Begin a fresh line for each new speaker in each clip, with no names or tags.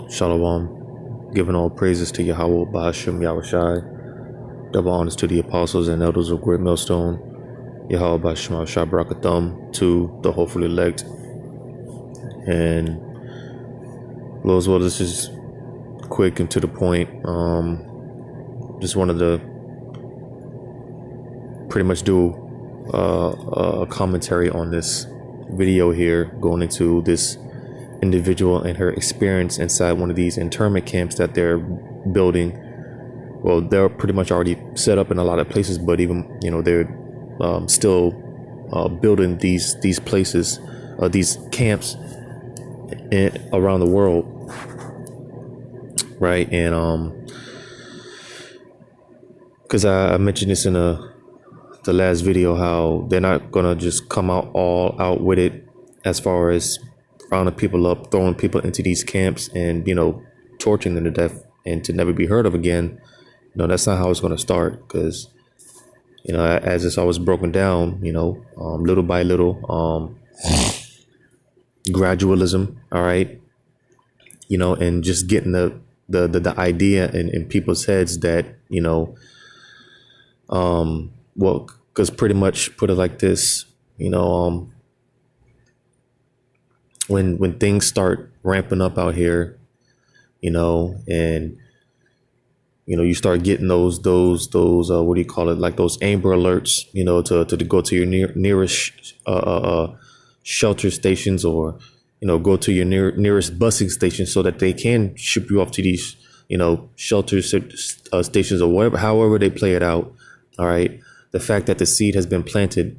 Shalom, giving all praises to Yahweh, Ba'ashem, Yahushai, double honors to the apostles and elders of Great Millstone, Yahweh, Ba'ashem, Yahushai, Barakathum, to the hopefully elect. And Lord's will, this is quick and to the point. Just wanted to pretty much do a commentary on this video here, going into this individual and her experience inside one of these internment camps that they're building. Well, they're pretty much already set up in a lot of places, but even they're still building these places, these camps around the world, right? And because I mentioned this in the last video, how they're not gonna just come out all out with it as far as rounding people up, throwing people into these camps and torturing them to death and to never be heard of again. That's not how it's going to start, because as it's always broken down, little by little, gradualism, all right, and just getting the idea in people's heads that well, because pretty much put it like this, when things start ramping up out here, and you start getting those what do you call it, like those Amber Alerts, to go to your nearest shelter stations, or go to your nearest busing station so that they can ship you off to these shelter stations or whatever, however they play it out. All right, the fact that the seed has been planted,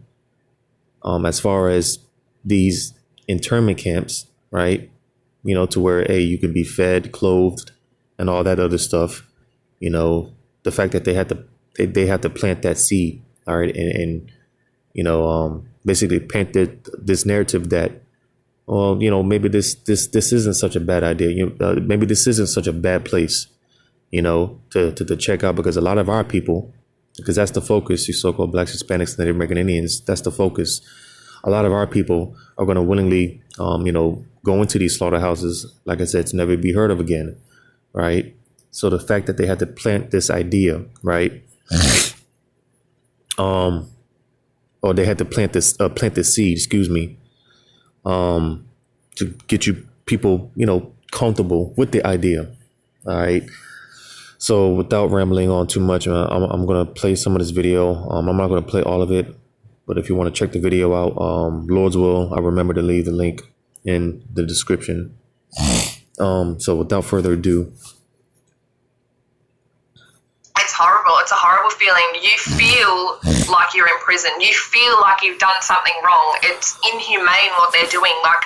as far as these internment camps, right? To where, hey, you can be fed, clothed, and all that other stuff. The fact that they had to plant that seed, all right, and basically paint this narrative that, well, maybe this isn't such a bad idea. Maybe this isn't such a bad place, to check out, because a lot of our people, because that's the focus, you so-called blacks, Hispanics, and Native American Indians, that's the focus. A lot of our people are going to willingly, go into these slaughterhouses, like I said, to never be heard of again, right? So the fact that they had to plant this idea, right, or they had to plant this seed, excuse me, to get you people, comfortable with the idea, all right? So without rambling on too much, I'm going to play some of this video. I'm not going to play all of it, but if you want to check the video out, Lord's will, I remember to leave the link in the description. So without further ado.
It's horrible. It's a horrible feeling. You feel like you're in prison. You feel like you've done something wrong. It's inhumane what they're doing. Like,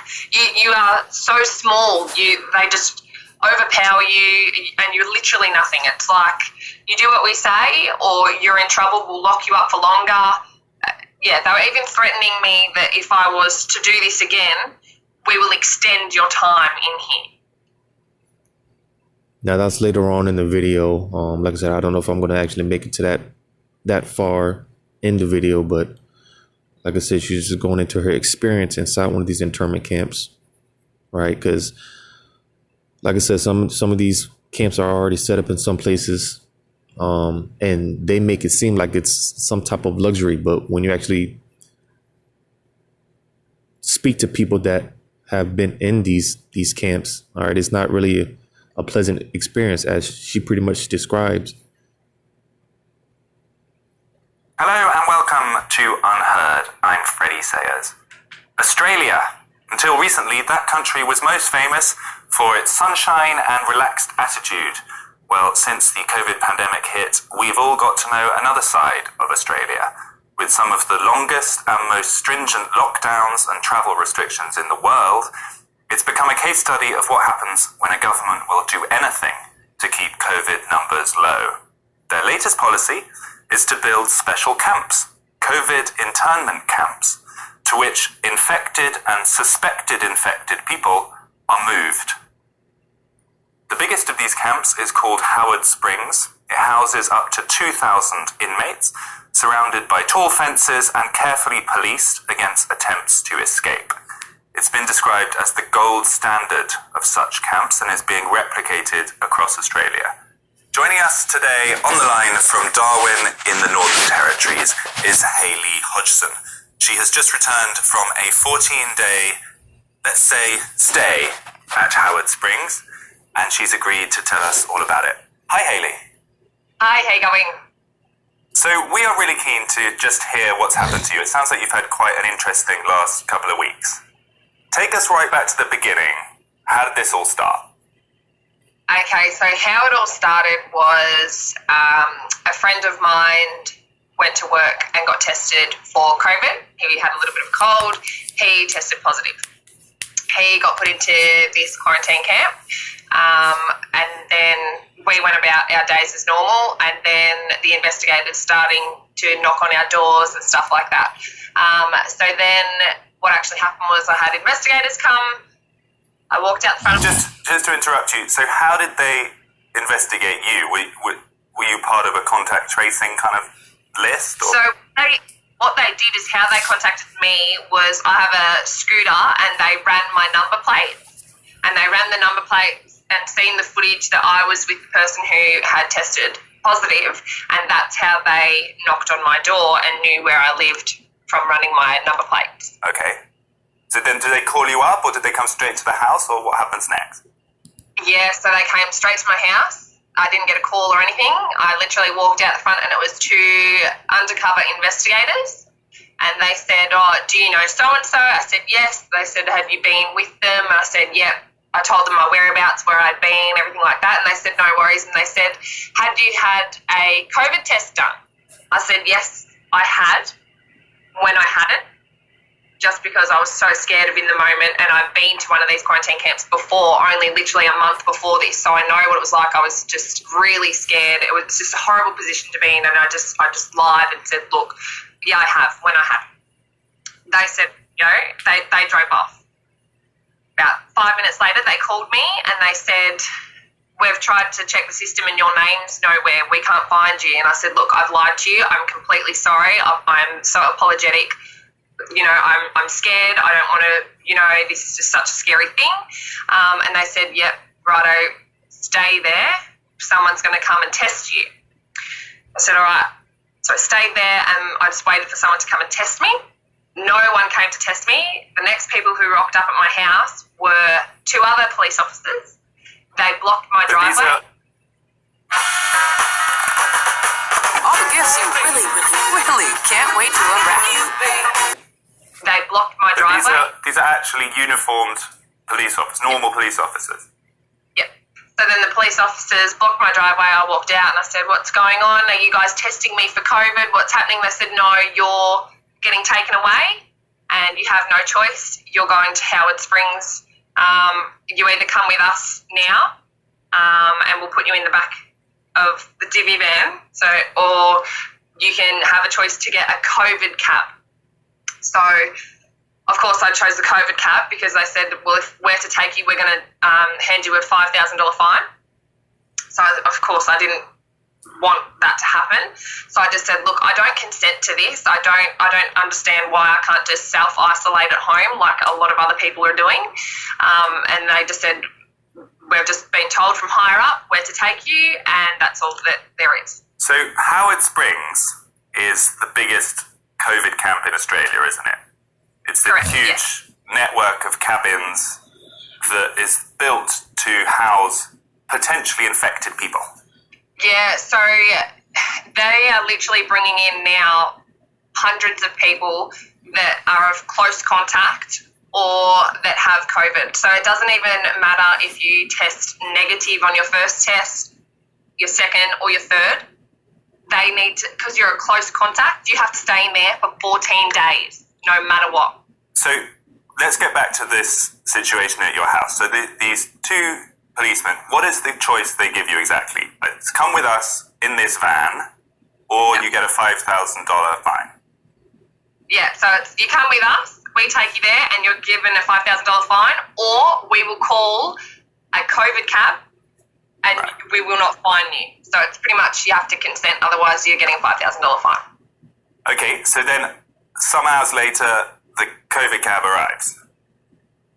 you are so small. They just overpower you, and you're literally nothing. It's like, you do what we say, or you're in trouble. We'll lock you up for longer. Yeah, they were even threatening me that if I was to do this again, we will extend your time in here.
Now, that's later on in the video. Like I said, I don't know if I'm going to actually make it to that far in the video, but like I said, she's just going into her experience inside one of these internment camps, right? Because, like I said, some of these camps are already set up in some places, and they make it seem like it's some type of luxury. But when you actually speak to people that have been in these camps, all right, it's not really a pleasant experience, as she pretty much describes.
Hello and welcome to Unheard. I'm Freddie Sayers. Australia. Until recently, that country was most famous for its sunshine and relaxed attitude. Well, since the COVID pandemic hit, we've all got to know another side of Australia, with some of the longest and most stringent lockdowns and travel restrictions in the world. It's become a case study of what happens when a government will do anything to keep COVID numbers low. Their latest policy is to build special camps, COVID internment camps, to which infected and suspected infected people are moved. The biggest of these camps is called Howard Springs. It houses up to 2,000 inmates, surrounded by tall fences and carefully policed against attempts to escape. It's been described as the gold standard of such camps and is being replicated across Australia. Joining us today on the line from Darwin in the Northern Territories is Hayley Hodgson. She has just returned from a 14-day, let's say, stay at Howard Springs, and she's agreed to tell us all about it. Hi, Hayley.
Hi, how you going?
So we are really keen to just hear what's happened to you. It sounds like you've had quite an interesting last couple of weeks. Take us right back to the beginning. How did this all start?
Okay, so how it all started was a friend of mine went to work and got tested for COVID. He had a little bit of a cold. He tested positive. He got put into this quarantine camp, and then we went about our days as normal, and then the investigators starting to knock on our doors and stuff like that. So then what actually happened was I had investigators come. I walked out the front.
Just to interrupt you, so how did they investigate you? Were you part of a contact tracing kind of list? Or?
So what they did is how they contacted me was I have a scooter and they ran my number plate, and they ran the number plate and seen the footage that I was with the person who had tested positive, and that's how they knocked on my door and knew where I lived from running my number plates.
Okay. So then do they call you up, or did they come straight to the house, or what happens next?
Yeah, so they came straight to my house. I didn't get a call or anything. I literally walked out the front and it was two undercover investigators, and they said, "Oh, do you know so-and-so?" I said, "Yes." They said, "Have you been with them?" And I said, "Yep." I told them my whereabouts, where I'd been, everything like that, and they said, "No worries." And they said, "Had you had a COVID test done?" I said, "Yes, I had," when I hadn't, just because I was so scared of in the moment, and I've been to one of these quarantine camps before, only literally a month before this, so I know what it was like. I was just really scared. It was just a horrible position to be in, and I just lied and said, "Look, yeah, I have," when I hadn't. They said, they drove off. About 5 minutes later, they called me and they said, "We've tried to check the system and your name's nowhere. We can't find you." And I said, "Look, I've lied to you. I'm completely sorry. I'm so apologetic. I'm scared. I don't want to, this is just such a scary thing." And they said, "Yep, righto, stay there. Someone's going to come and test you." I said, "All right." So I stayed there and I just waited for someone to come and test me. No one came to test me. The next people who rocked up at my house were two other police officers. They blocked my driveway.
All the gifts you really can't wait to unwrap.
They blocked my driveway.
These are actually uniformed police officers, normal police officers.
Yep. So then the police officers blocked my driveway. I walked out and I said, "What's going on? Are you guys testing me for COVID? What's happening?" They said, "No, you're getting taken away and you have no choice. You're going to Howard Springs. You either come with us now and we'll put you in the back of the divvy van, or you can have a choice to get a COVID cab." So, of course, I chose the COVID cab because they said, "Well, if we're to take you, we're going to hand you a $5,000 fine." So, of course, I didn't want that to happen. So I just said, "Look, I don't consent to this. I don't understand why I can't just self-isolate at home like a lot of other people are doing." And they just said, "We've just been told from higher up where to take you, and that's all that there is."
So Howard Springs is the biggest COVID camp in Australia, isn't it? It's a
Correct,
huge
yes.
network of cabins that is built to house potentially infected people.
Yeah, so they are literally bringing in now hundreds of people that are of close contact or that have COVID. So it doesn't even matter if you test negative on your first test, your second or your third. They need to, because you're a close contact, you have to stay in there for 14 days, no matter what.
So let's get back to this situation at your house. So these two policemen, what is the choice they give you exactly? It's come with us in this van, or you get a $5,000 fine.
Yeah, so it's, you come with us, we take you there, and you're given a $5,000 fine, or we will call a COVID cab, and
Right.
we will not fine you. So it's pretty much you have to consent, otherwise you're getting a $5,000 fine.
Okay, so then some hours later, the COVID cab arrives.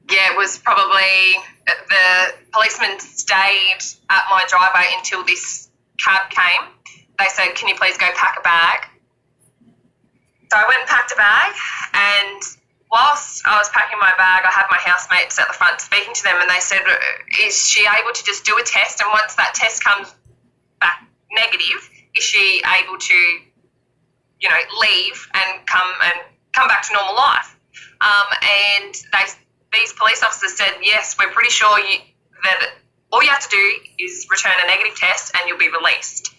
Yeah, it was probably the policeman stayed at my driveway until this cab came. They said, "Can you please go pack a bag?" So I went and packed a bag, and whilst I was packing my bag, I had my housemates at the front speaking to them, and they said, "Is she able to just do a test? And once that test comes back negative, is she able to, you know, leave and come back to normal life?" And these police officers said, "Yes, we're pretty sure that all you have to do is return a negative test and you'll be released."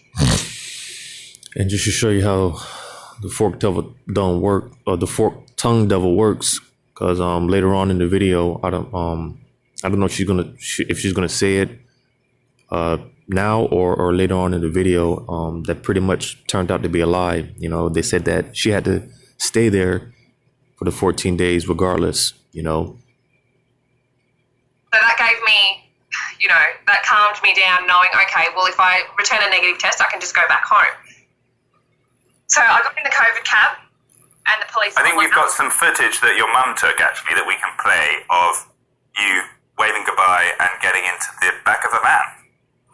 And just to show you how the fork devil don't work, or the fork tongue devil works, because later on in the video, I don't know if she's gonna say it now or later on in the video. That pretty much turned out to be a lie. You know, they said that she had to stay there for the 14 days regardless. You know.
So that gave me, you know, that calmed me down, knowing, okay, well, if I return a negative test, I can just go back home. So I got in the COVID cab, and the police...
I think we've got some footage that your mum took, actually, that we can play of you waving goodbye and getting into the back of a van.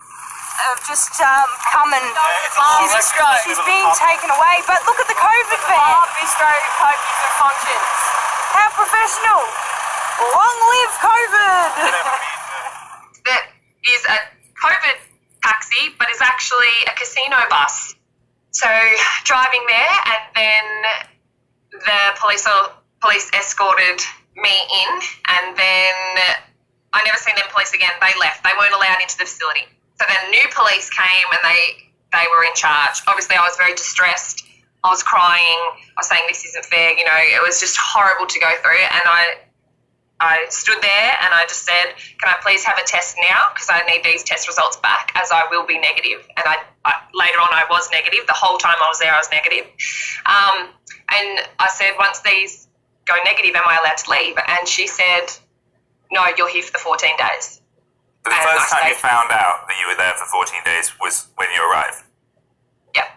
I've just come and she's being taken away, but look at the COVID van.
Bistro pokies and functions.
How professional. Long live COVID.
That is a COVID taxi, but is actually a casino bus. So driving there, and then the police escorted me in, and then I never seen them police again. They left. They weren't allowed into the facility. So then new police came, and they were in charge. Obviously, I was very distressed. I was crying. I was saying, "This isn't fair." You know, it was just horrible to go through. And I stood there and I just said, "Can I please have a test now? Because I need these test results back, as I will be negative." And later on I was negative. The whole time I was there, I was negative. And I said, "Once these go negative, am I allowed to leave?" And she said, "No, you're here for the 14 days.
But the first time you found out that you were there for 14 days was when you arrived?
Yeah.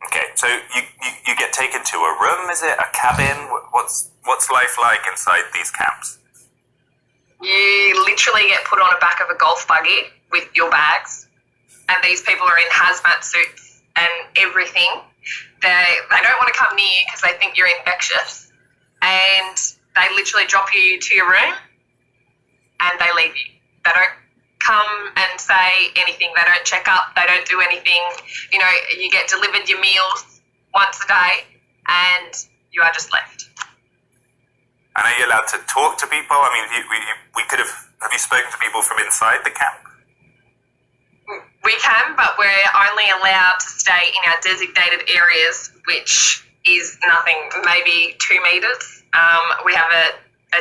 Okay, so you get taken to a room, is it? A cabin? What's life like inside these camps?
You literally get put on the back of a golf buggy with your bags, and these people are in hazmat suits and everything. They don't want to come near because they think you're infectious, and they literally drop you to your room and they leave you. They don't come and say anything. They don't check up. They don't do anything. You know, you get delivered your meals once a day and you are just left.
And are you allowed to talk to people? I mean, we could have you spoken to people from inside the camp?
We can, but we're only allowed to stay in our designated areas, which is nothing, maybe 2 meters. We have a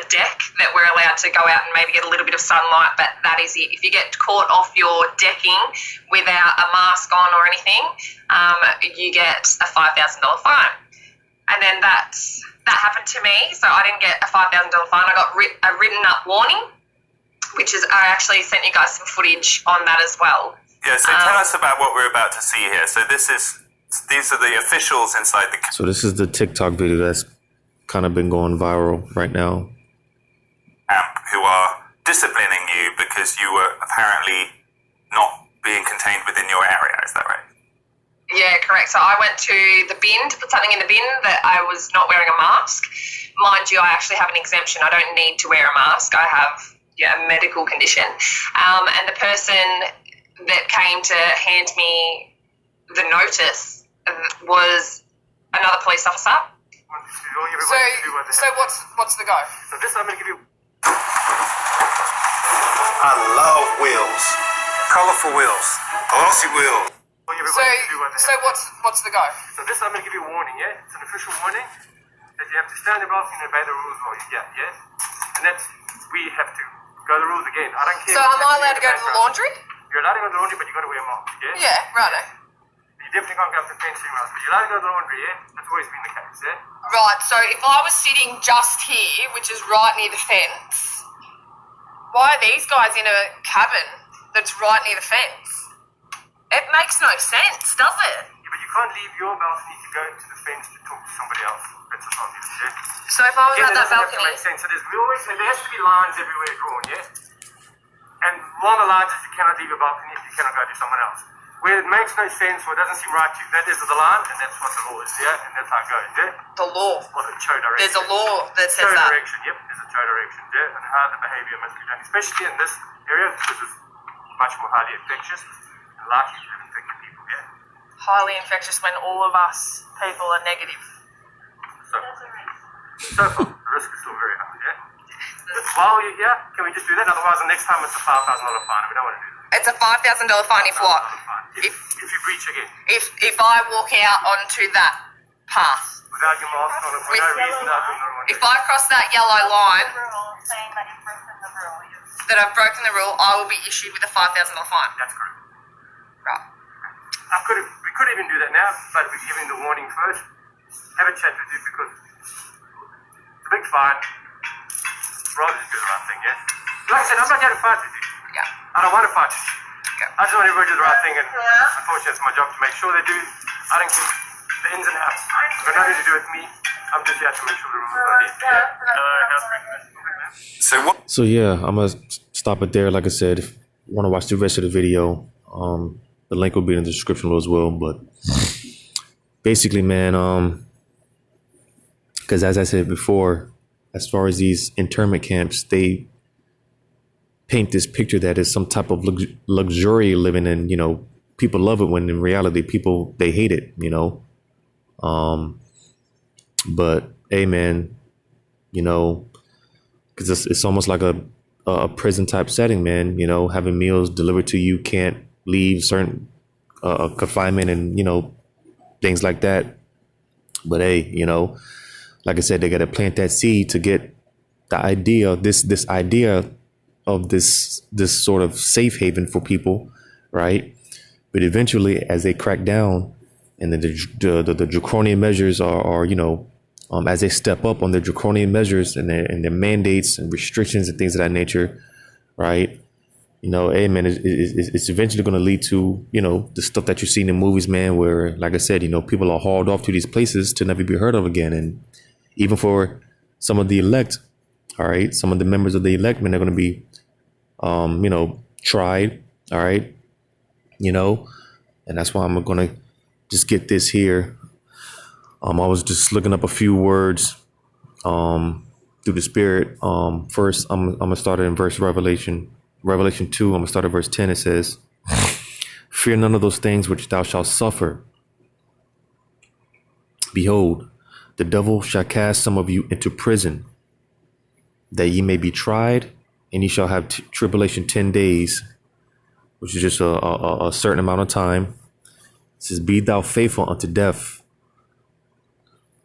deck that we're allowed to go out and maybe get a little bit of sunlight, but that is it. If you get caught off your decking without a mask on or anything, you get a $5,000 fine. And then that happened to me, so I didn't get a $5,000 fine. I got a written up warning, which is, I actually sent you guys some footage on that as well.
Yeah, so tell us about what we're about to see here. So these are the officials inside the camp.
So this is the TikTok video that's kind of been going viral right now.
Who are disciplining you because you were apparently not being contained within your area, is that right?
Yeah, correct. So I went to the bin to put something in the bin that I was not wearing a mask. Mind you, I actually have an exemption. I don't need to wear a mask. I have a medical condition. And the person that came to hand me the notice was another police officer.
So what's the go?
So this I'm going to give you.
I love wheels. Colorful wheels. Glossy wheels.
So what's the go?
So this I'm going to give you a warning, yeah? It's an official warning that you have to stand above and obey the rules while you get, yes? And that's, we have to go the rules again. I don't care.
So am I allowed to go to the laundry?
You're allowed to go to the laundry, but you've got to wear a mask, yeah?
Yeah, righto.
You definitely can't go up to fencing mask, but you're allowed to go to the laundry, yeah? That's always been the case, yeah?
Right, so if I was sitting just here, which is right near the fence, why are these guys in a cabin that's right near the fence? It makes no sense, does it?
Yeah, but you can't leave your balcony to go to the fence to talk to somebody else. That's what's obvious, yeah?
So if I was
Yeah,
at
that
that
doesn't have to
balcony,
make sense. So there has to be lines everywhere drawn, yeah? And one of the lines is you cannot leave your balcony if you cannot go to someone else. Where it makes no sense or doesn't seem right to you, that is the line, and that's what the law is, yeah? And that's how it goes, yeah?
the law.
Or the show direction.
There's a law that says
Show
that.
direction, yep, there's a show direction, yeah? And how the behaviour must be done, especially in this area, because it's much more highly infectious and likely to have infected people, yeah?
Highly infectious when all of us people are negative.
So far, the risk is still very high, yeah? While you're here, can we just do that? Otherwise, the next time it's a $5,000 fine, and we don't want to do that.
It's a $5,000 fine if what?
If you breach again.
If I walk out onto that path.
Without your mask on, for no reason other than
If I cross that yellow line
saying that you've broken the rule.
that I've broken the rule, I will be issued with a $5,000 fine.
That's correct.
Right.
We could even do that now, but we're giving the warning first. Have a chat with you because it's a big fine. Rather just do the right thing, yeah? Like I said, I'm not here to fight with you.
Yeah.
I don't want to fight with you.
Okay.
I just want everybody to do the right thing, and unfortunately, it's my job to make sure they do. I don't give the ins and outs. It's got nothing to do with me. I'm just here to make sure the rules are adhered.
So what?
So yeah, I'm gonna stop it there. Like I said, if you want to watch the rest of the video, the link will be in the description below as well. But basically, man, because as I said before, as far as these internment camps, they paint this picture that is some type of luxury living, and people love it when in reality people they hate it. But hey, man, because it's almost like a prison type setting, man. Having meals delivered to you, can't leave certain confinement, and things like that. But hey, like I said, they got to plant that seed to get the idea, this idea of this sort of safe haven for people, right? But eventually, as they crack down, and then the draconian measures are as they step up on the draconian measures and their mandates and restrictions and things of that nature, right? Hey, man, it's eventually going to lead to, the stuff that you see in the movies, man, where, like I said, people are hauled off to these places to never be heard of again. And even for some of the elect, all right, some of the members of the elect, man, they're going to be, tried, all right, and that's why I'm going to just get this here. I was just looking up a few words through the Spirit. First, I'm going to start it in Revelation 2. I'm going to start at verse 10. It says, "Fear none of those things which thou shalt suffer. Behold, the devil shall cast some of you into prison, that ye may be tried, and ye shall have tribulation 10 days, which is just a certain amount of time. It says, be thou faithful unto death."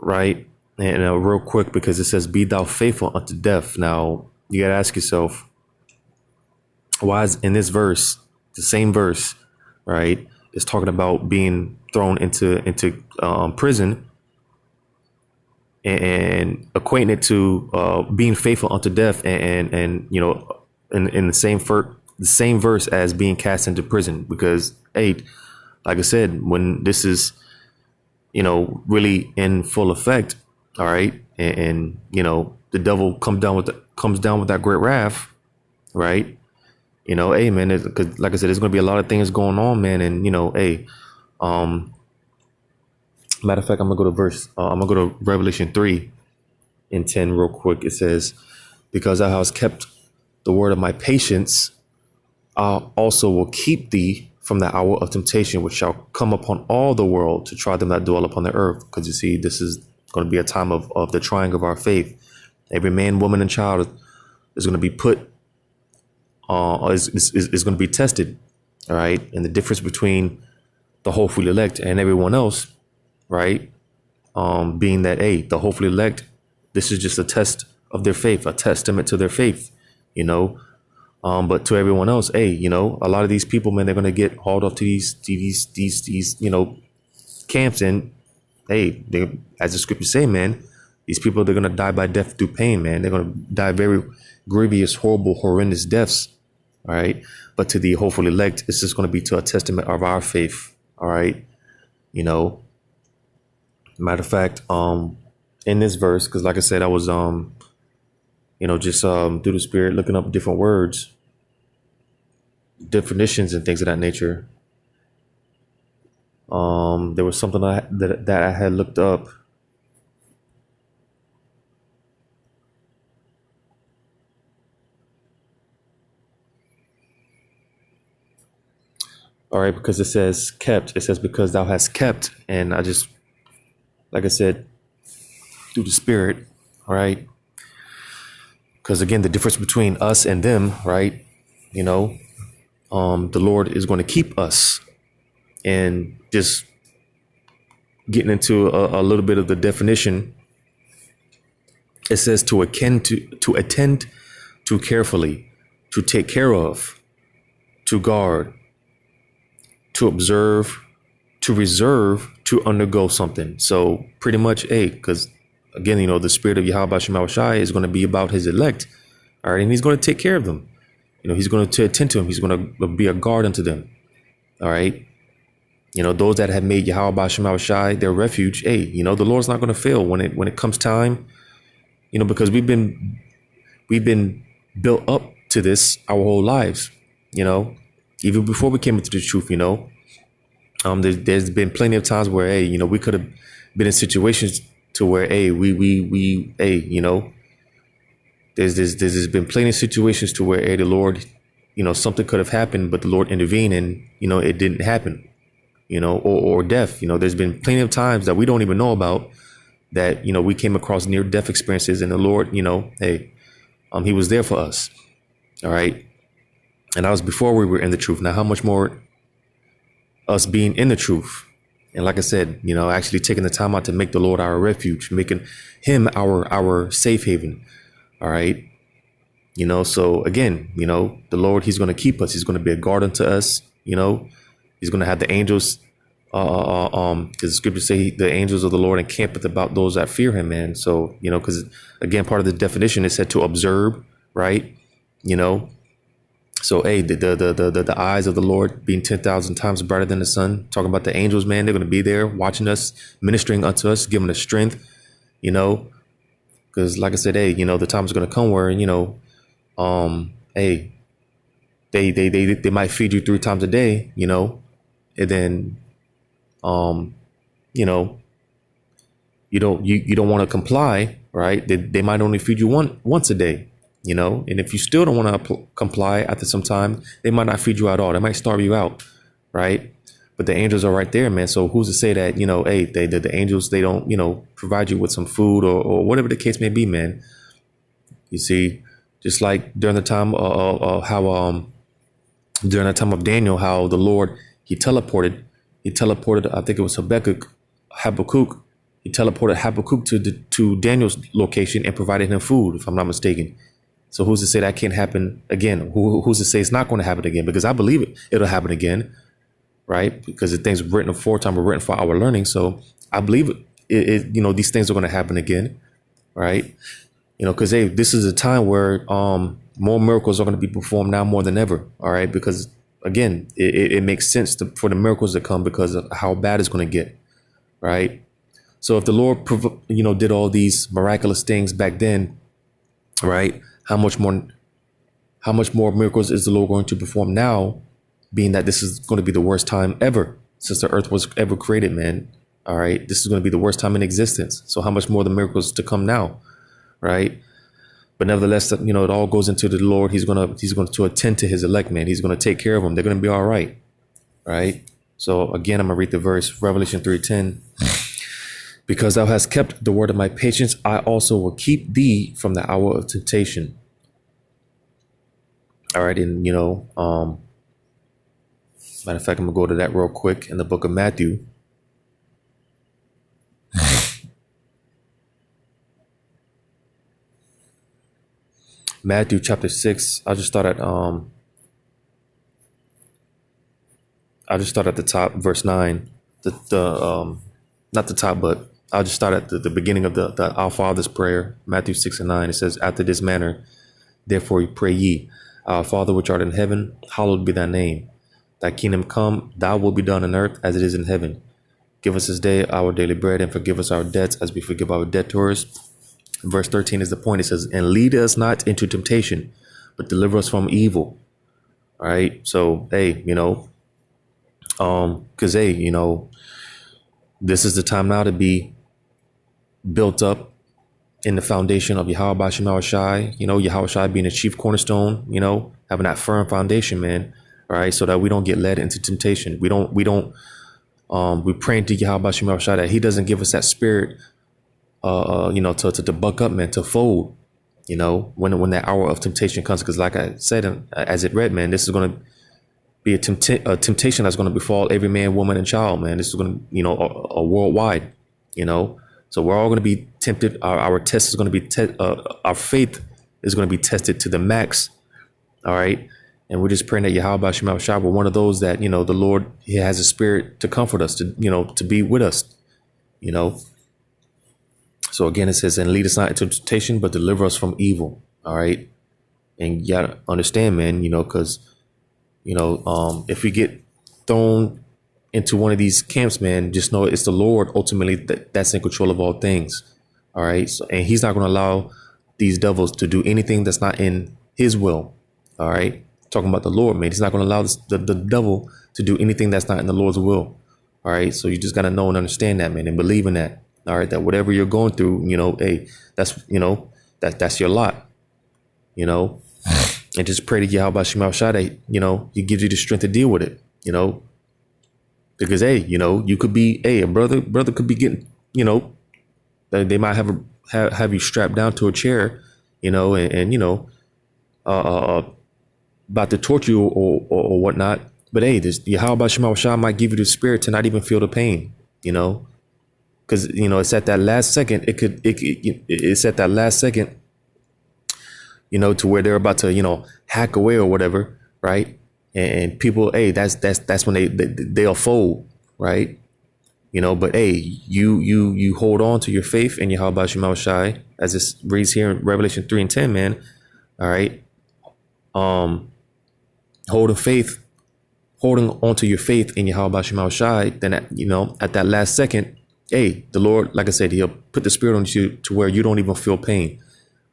Right? And real quick, because it says, be thou faithful unto death. Now, you got to ask yourself, why is in this verse, the same verse, right, is talking about being thrown into prison, and equating it to being faithful unto death, and in the same verse as being cast into prison? Because hey, like I said, when this is really in full effect, all right, and the devil comes down with that great wrath, right? Hey, man, because like I said, there's going to be a lot of things going on, man, and hey, matter of fact, I'm gonna go to Revelation 3:10 real quick. It says, "Because thou hast kept the word of my patience, I also will keep thee from the hour of temptation, which shall come upon all the world to try them that dwell upon the earth." Because you see, this is going to be a time of the trying of our faith. Every man, woman, and child is going to be put, is going to be tested, all right? And the difference between the hopefully elect and everyone else, right? Being that, hey, the hopefully elect, this is just a test of their faith, a testament to their faith, but to everyone else, hey, a lot of these people, man, they're going to get hauled off to these camps, and hey, as the scriptures say, man, these people, they're going to die by death through pain, man. They're going to die very grievous, horrible, horrendous deaths, all right? But to the hopeful elect, it's just going to be to a testament of our faith, all right? You know, matter of fact, in this verse, because like I said, I was just through the Spirit looking up different words, definitions, and things of that nature. There was something that I had looked up. All right, because it says kept. It says because thou hast kept, and I just, like I said, through the Spirit, all right. Because again, the difference between us and them, right? You know, the Lord is going to keep us, and just getting into a little bit of the definition. It says to attend to carefully, to take care of, to guard, to observe, to reserve, to undergo something. So pretty much, because again, the Spirit of Yahweh Shema Shai is going to be about his elect. All right. And he's going to take care of them. He's going to attend to them. He's going to be a guard unto them. All right. Those that have made Yahweh Shema Shai their refuge. The Lord's not going to fail when it comes time, because we've been built up to this our whole lives, even before we came into the truth, there's been plenty of times where, we could have been in situations to where, there's been plenty of situations to where, the Lord, something could have happened, but the Lord intervened and, it didn't happen, or death. There's been plenty of times that we don't even know about that, we came across near death experiences, and the Lord, he was there for us. All right. And that was before we were in the truth. Now, how much more us being in the truth? And like I said, actually taking the time out to make the Lord our refuge, making him our safe haven. All right. So again, the Lord, he's going to keep us. He's going to be a guard unto us. He's going to have the angels. Because the scriptures say the angels of the Lord encampeth about those that fear him, man. So, because again, part of the definition is said to observe, right? So, the eyes of the Lord being 10,000 times brighter than the sun, talking about the angels, man, they're going to be there watching us, ministering unto us, giving us strength, because like I said, the time is going to come where, they might feed you 3 times a day, and then, you don't want to comply, right? They might only feed you once a day. And if you still don't want to comply after some time, they might not feed you at all. They might starve you out. Right. But the angels are right there, man. So who's to say that, the angels, they don't, provide you with some food or whatever the case may be, man. You see, just like during the time during the time of Daniel, how the Lord, he teleported, I think it was Habakkuk. He teleported Habakkuk to Daniel's location and provided him food, if I'm not mistaken. So who's to say that can't happen again? Who's to say it's not going to happen again? Because I believe it'll happen again, right? Because the things written aforetime were written for our learning. So I believe these things are going to happen again, right? Because this is a time where more miracles are going to be performed now more than ever, all right? Because again, it makes sense for the miracles to come because of how bad it's going to get, right? So if the Lord, did all these miraculous things back then, right? How much more miracles is the Lord going to perform now, being that this is going to be the worst time ever since the earth was ever created, man. All right. This is going to be the worst time in existence. So how much more the miracles to come now, right? But nevertheless, it all goes into the Lord. He's going to attend to his elect, man. He's going to take care of them. They're going to be all right. Right. So again, I'm going to read the verse, Revelation 3:10. Because thou hast kept the word of my patience, I also will keep thee from the hour of temptation. All right. And, matter of fact, I'm going to go to that real quick in the book of Matthew. Matthew chapter 6. I'll just start at the top, verse 9. Not the top, but I'll just start at the beginning of the Our Father's prayer, Matthew 6:9. It says, after this manner, therefore pray ye, our Father which art in heaven, hallowed be thy name. Thy kingdom come, thy will be done on earth as it is in heaven. Give us this day our daily bread, and forgive us our debts as we forgive our debtors. Verse 13 is the point. It says, and lead us not into temptation, but deliver us from evil. All right. So, hey, because, hey, this is the time now to be built up in the foundation of Yahweh Bashim Shai, Yahweh Shai being the chief cornerstone, having that firm foundation, man. All right. So that we don't get led into temptation. We praying to Yahweh Bashim Shai that he doesn't give us that spirit, to buck up, man, to fold, when that hour of temptation comes. Because like I said, as it read, man, this is going to be a temptation that's going to befall every man, woman, and child, man. This is going to, a worldwide, so we're all going to be tempted. Our test is going to be, our faith is going to be tested to the max. All right. And we're just praying that Yahweh Bashim Shai, we're one of those that, the Lord, he has a spirit to comfort us, to be with us, So again, it says, and lead us not into temptation, but deliver us from evil. All right. And you gotta understand, man, because, if we get thrown into one of these camps, man, just know it's the Lord ultimately that's in control of all things. All right. So, and he's not going to allow these devils to do anything that's not in his will. All right. Talking about the Lord, man. He's not going to allow the devil to do anything that's not in the Lord's will. All right. So you just got to know and understand that, man, and believe in that. All right, that whatever you're going through, hey, that's, that's your lot, and just pray to Yahweh Shema Shai that, he gives you the strength to deal with it, because, hey, you could be, a brother could be getting, they might have you strapped down to a chair, and about to torture you or whatnot. But, hey, this Yahweh Shema Shai might give you the spirit to not even feel the pain, Because, it's at that last second, it's at that last second, to where they're about to, hack away or whatever. Right. And people, hey, that's when they'll fold. Right. But, hey, you hold on to your faith in Yahweh Shema Shai, as it reads here in Revelation 3:10, man. All right. Holding on to your faith in Yahweh Shema Shai, then, at that last second, hey, the Lord, like I said, he'll put the spirit on you to where you don't even feel pain.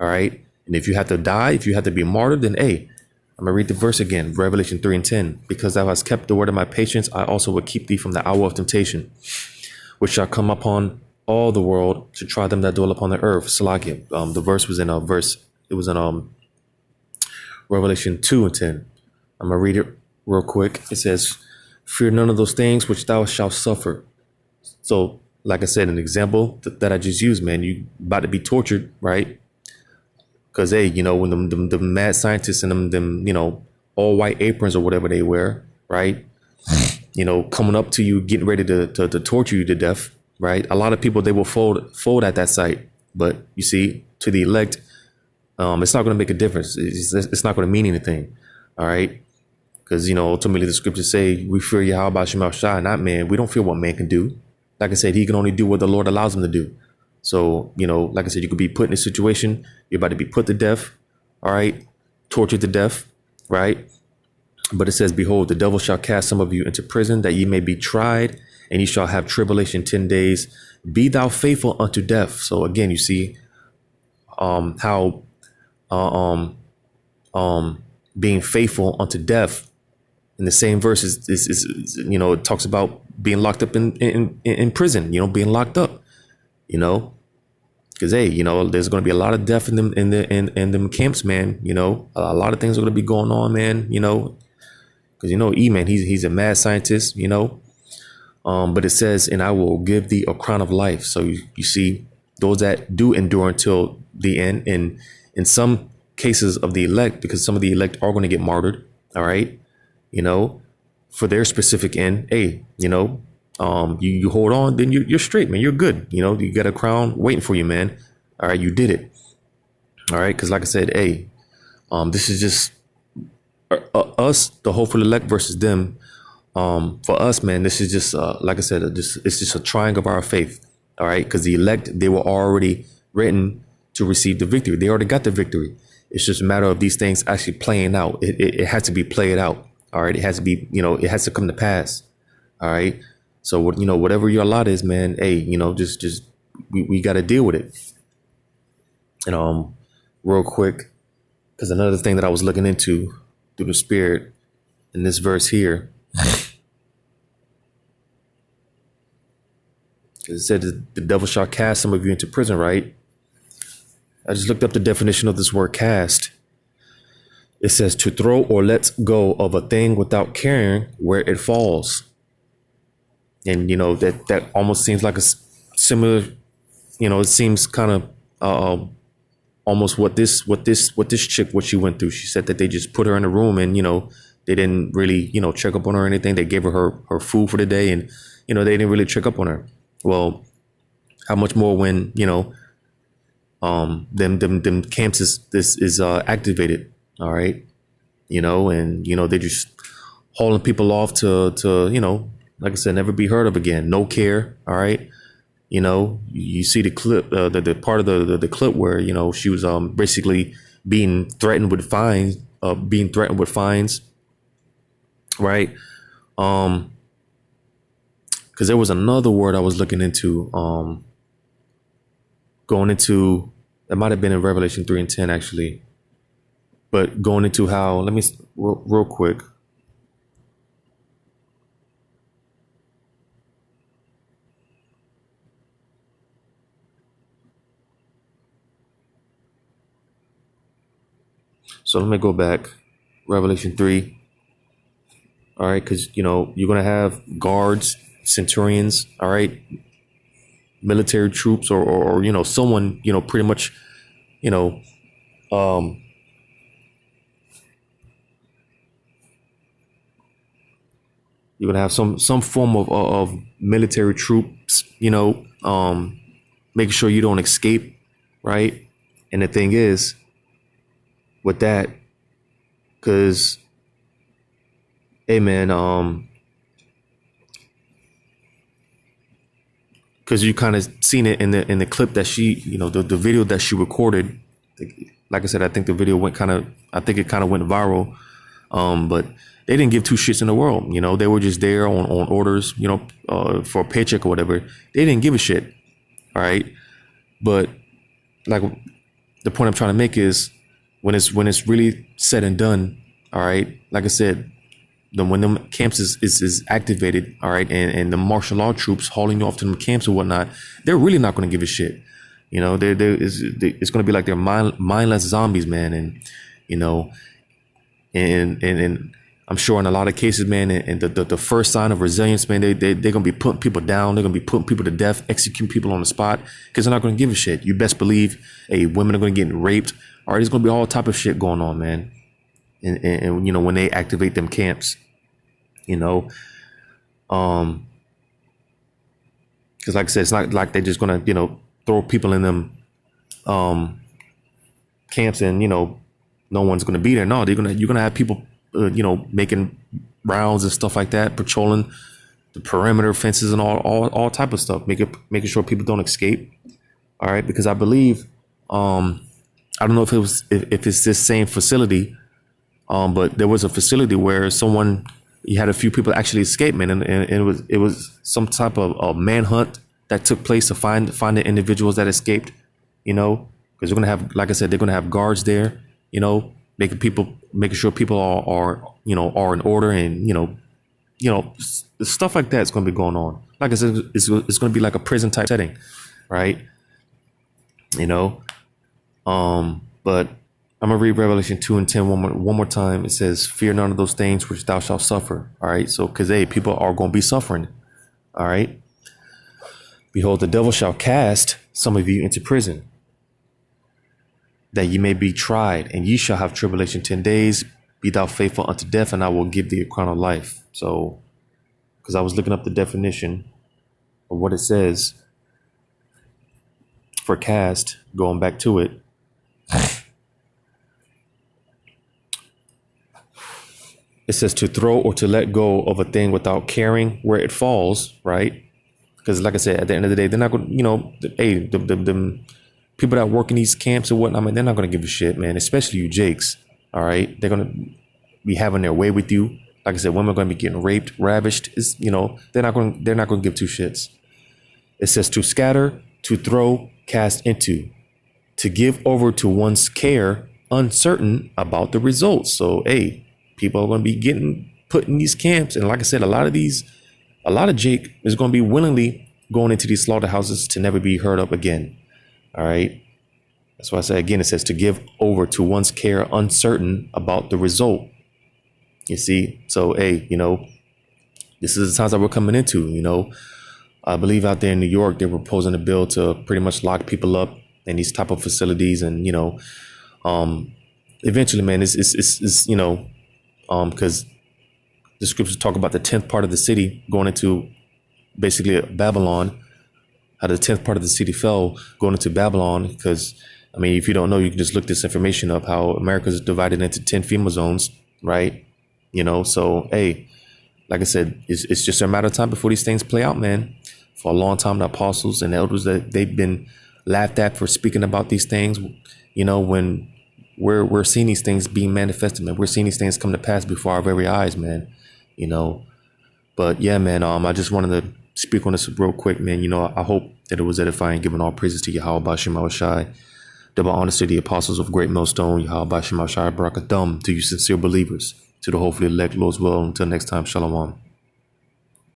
All right. And if you have to die, if you have to be martyred, then, hey, I'm going to read the verse again, Revelation 3:10. Because thou hast kept the word of my patience, I also will keep thee from the hour of temptation, which shall come upon all the world to try them that dwell upon the earth. Salakia. The verse was in Revelation 2:10. I'm going to read it real quick. It says, fear none of those things which thou shalt suffer. So, like I said, an example that I just used, man, you about to be tortured, right? Because, hey, when the mad scientists and them, all white aprons or whatever they wear, right? Coming up to you, getting ready to torture you to death, right? A lot of people, they will fold at that sight. But you see, to the elect, it's not going to make a difference. It's not going to mean anything. All right. Because, ultimately the scriptures say we fear Yahweh Shema Shai, not man. We don't fear what man can do. Like I said, he can only do what the Lord allows him to do. So, like I said, you could be put in a situation, you're about to be put to death, all right, tortured to death, right? But it says, behold, the devil shall cast some of you into prison, that ye may be tried, and ye shall have tribulation 10 days. Be thou faithful unto death. So again, you see how being faithful unto death in the same verse is it talks about being locked up in prison, being locked up, because, hey, there's going to be a lot of death in them camps, man. A lot of things are going to be going on, man, because, man, he's a mad scientist, but it says, and I will give thee a crown of life. So you see those that do endure until the end, and in some cases of the elect, because some of the elect are going to get martyred. All right. For their specific end, hey, you hold on, then you're straight, man. You're good. You got a crown waiting for you, man. All right. You did it. All right. Because like I said, hey, this is just us, the hopeful elect versus them. For us, man, this is just, like I said, it's just a trying of our faith. All right. Because the elect, they were already written to receive the victory. They already got the victory. It's just a matter of these things actually playing out. It has to be played out. All right. It has to be, it has to come to pass. All right. So what, whatever your lot is, man, hey, just we got to deal with it. And real quick, because another thing that I was looking into through the spirit in this verse here, it said the devil shall cast some of you into prison, right? I just looked up the definition of this word cast. It says to throw or let go of a thing without caring where it falls. And, that almost seems like a similar, it seems kind of almost what this chick, what she went through. She said that they just put her in a room and, they didn't really, check up on her or anything. They gave her food for the day and, they didn't really check up on her. Well, how much more when, them camps is activated. All right. And, they're just hauling people off to, like I said, never be heard of again. No care. All right. You see the clip, the part of the clip where, she was basically being threatened with fines, right? Because there was another word I was looking into, going into, it might have been in Revelation 3 and 10 actually, but going into how, let me real quick. So let me go back, Revelation 3. All right, because, you're going to have guards, centurions, all right, military troops or someone, pretty much, you're going to have some form of military troops, making sure you don't escape, right? And the thing is, with that, because, hey man, because you kind of seen it in the clip that she, the video that she recorded. Like I said, I think the video went kind of went viral. But they didn't give two shits in the world. They were just there on orders, for a paycheck or whatever. They didn't give a shit. All right. But like the point I'm trying to make is when it's really said and done. All right. Like I said, when them camps is activated, all right, and the martial law troops hauling you off to them camps or whatnot, they're really not going to give a shit. It's going to be like they're mindless zombies, man. And, and I'm sure in a lot of cases, man, and the first sign of resilience, man, they're going to be putting people down. They're going to be putting people to death, executing people on the spot because they're not going to give a shit. You best believe, hey, women are going to get raped. All right, there's going to be all type of shit going on, man. And when they activate them camps, because like I said, it's not like they're just gonna throw people in them camps and no one's gonna be there. No, you're gonna have people making rounds and stuff like that, patrolling the perimeter fences and all type of stuff, making sure people don't escape. All right, because I believe I don't know if it's this same facility, but there was a facility where you had a few people actually escape, man, and it was some type of manhunt that took place to find the individuals that escaped, because they're gonna have, like I said, they're gonna have guards there, making sure people are in order, and stuff like that is gonna be going on. Like I said, it's gonna be like a prison type setting, right? But I'm gonna read Revelation 2 and 10 one more time. It says, "Fear none of those things which thou shalt suffer." All right. So, because people are gonna be suffering. All right. "Behold, the devil shall cast some of you into prison, that ye may be tried, and ye shall have tribulation 10 days. Be thou faithful unto death, and I will give thee a crown of life." So, because I was looking up the definition of what it says for cast, going back to it. It says to throw or to let go of a thing without caring where it falls, right? Because like I said, at the end of the day, they're not going to, the people that work in these camps or whatnot, I mean, they're not going to give a shit, man, especially you Jakes, all right? They're going to be having their way with you, like I said, women are going to be getting raped, ravished. Is they're not going to give two shits. It says to scatter, to throw, cast into, to give over to one's care, uncertain about the results. So, hey, people are going to be getting put in these camps. And like I said, a lot of Jake is going to be willingly going into these slaughterhouses to never be heard of again. All right. That's why I say again, it says to give over to one's care, uncertain about the result. You see? So, hey, this is the times that we're coming into, I believe out there in New York, they were proposing a bill to pretty much lock people up in these type of facilities. And, eventually, man, it's because the scriptures talk about the 10th part of the city going into basically Babylon, how the 10th part of the city fell going into Babylon. Because, I mean, if you don't know, you can just look this information up, how America is divided into 10 FEMA zones, right? So, hey, like I said, it's just a matter of time before these things play out, man. For a long time, the apostles and elders, that they've been laughed at for speaking about these things, when we're seeing these things being manifested, man. We're seeing these things come to pass before our very eyes, man. But yeah, man, I just wanted to speak on this real quick, man. I hope that it was edifying, giving all praises to Yahweh Bashim Shai. Double honors to the apostles of Great Millstone, Yahweh Bashim Shai, Barakathum, to you sincere believers, to the hopefully elect Lord's will. Until next time, Shalom.